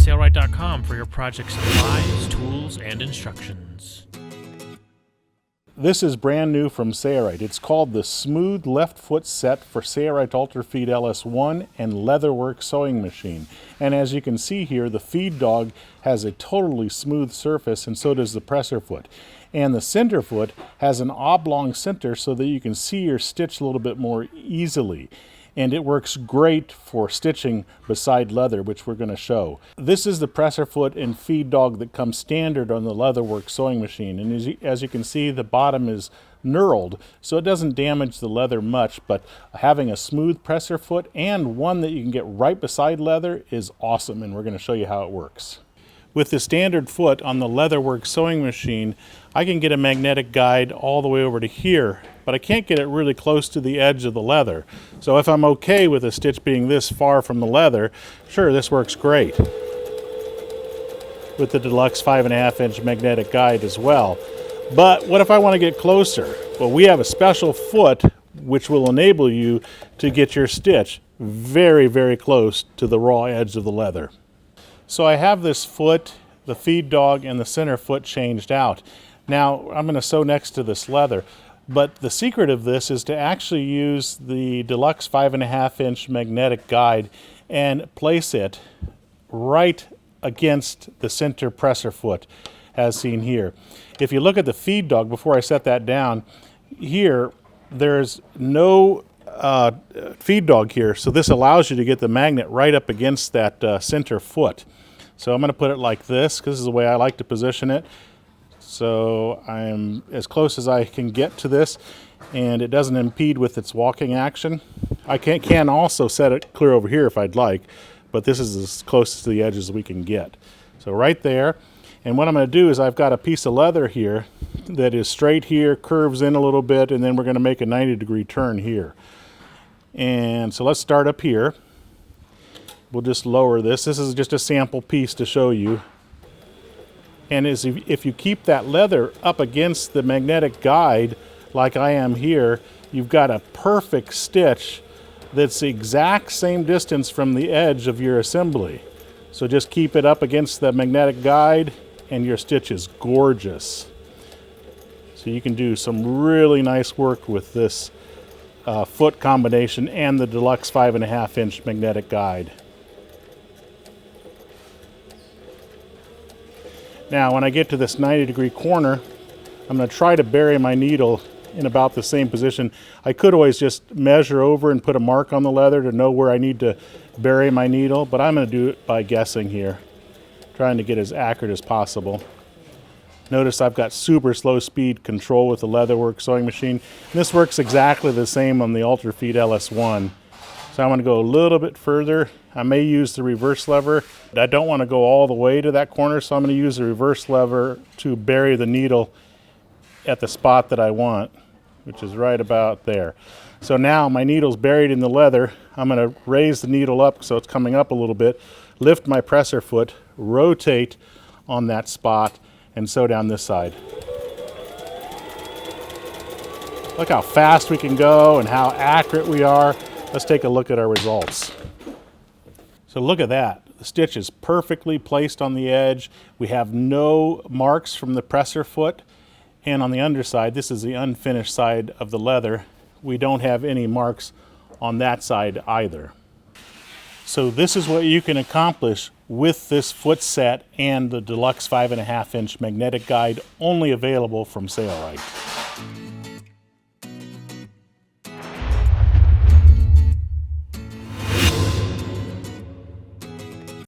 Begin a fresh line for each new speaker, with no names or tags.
Sailrite.com for your project supplies, tools, and instructions.
This is brand new from Sailrite. It's called the Smooth Left Foot Set for Sailrite Ultrafeed LS1 and Leatherwork sewing machine. And as you can see here, the feed dog has a totally smooth surface, and so does the presser foot. And the center foot has an oblong center so that you can see your stitch a little bit more easily. And it works great for stitching beside leather, which we're going to show. This is the presser foot and feed dog that comes standard on the Leatherwork sewing machine. And as you can see, the bottom is knurled, so it doesn't damage the leather much, but having a smooth presser foot and one that you can get right beside leather is awesome, and we're going to show you how it works. With the standard foot on the Leatherwork sewing machine, I can get a magnetic guide all the way over to here, but I can't get it really close to the edge of the leather. So if I'm okay with a stitch being this far from the leather, sure, this works great. With the deluxe 5.5-inch magnetic guide as well. But what if I want to get closer? Well, we have a special foot which will enable you to get your stitch very, very close to the raw edge of the leather. So I have this foot, the feed dog, and the center foot changed out. Now I'm going to sew next to this leather, but the secret of this is to actually use the deluxe 5.5-inch magnetic guide and place it right against the center presser foot as seen here. If you look at the feed dog, before I set that down, here there's no feed dog here, so this allows you to get the magnet right up against that center foot. So I'm going to put it like this, because this is the way I like to position it. So I'm as close as I can get to this, and it doesn't impede with its walking action. I can also set it clear over here if I'd like, but this is as close to the edge as we can get. So right there. And what I'm going to do is I've got a piece of leather here that is straight here, curves in a little bit, and then we're going to make a 90-degree turn here. And so let's start up here. We'll just lower this. This is just a sample piece to show you. And if you keep that leather up against the magnetic guide, like I am here, you've got a perfect stitch that's the exact same distance from the edge of your assembly. So just keep it up against the magnetic guide, and your stitch is gorgeous. So you can do some really nice work with this foot combination and the deluxe 5.5-inch magnetic guide. Now when I get to this 90-degree corner, I'm going to try to bury my needle in about the same position. I could always just measure over and put a mark on the leather to know where I need to bury my needle, but I'm going to do it by guessing here, trying to get as accurate as possible. Notice I've got super slow speed control with the Leatherwork sewing machine. And this works exactly the same on the Ultrafeed LS1. So I'm going to go a little bit further. I may use the reverse lever. I don't want to go all the way to that corner, so I'm going to use the reverse lever to bury the needle at the spot that I want, which is right about there. So now my needle's buried in the leather. I'm going to raise the needle up so it's coming up a little bit, lift my presser foot, rotate on that spot, and sew down this side. Look how fast we can go and how accurate we are. Let's take a look at our results. So look at that. The stitch is perfectly placed on the edge. We have no marks from the presser foot. And on the underside, this is the unfinished side of the leather. We don't have any marks on that side either. So this is what you can accomplish with this foot set and the deluxe 5.5-inch magnetic guide, only available from Sailrite.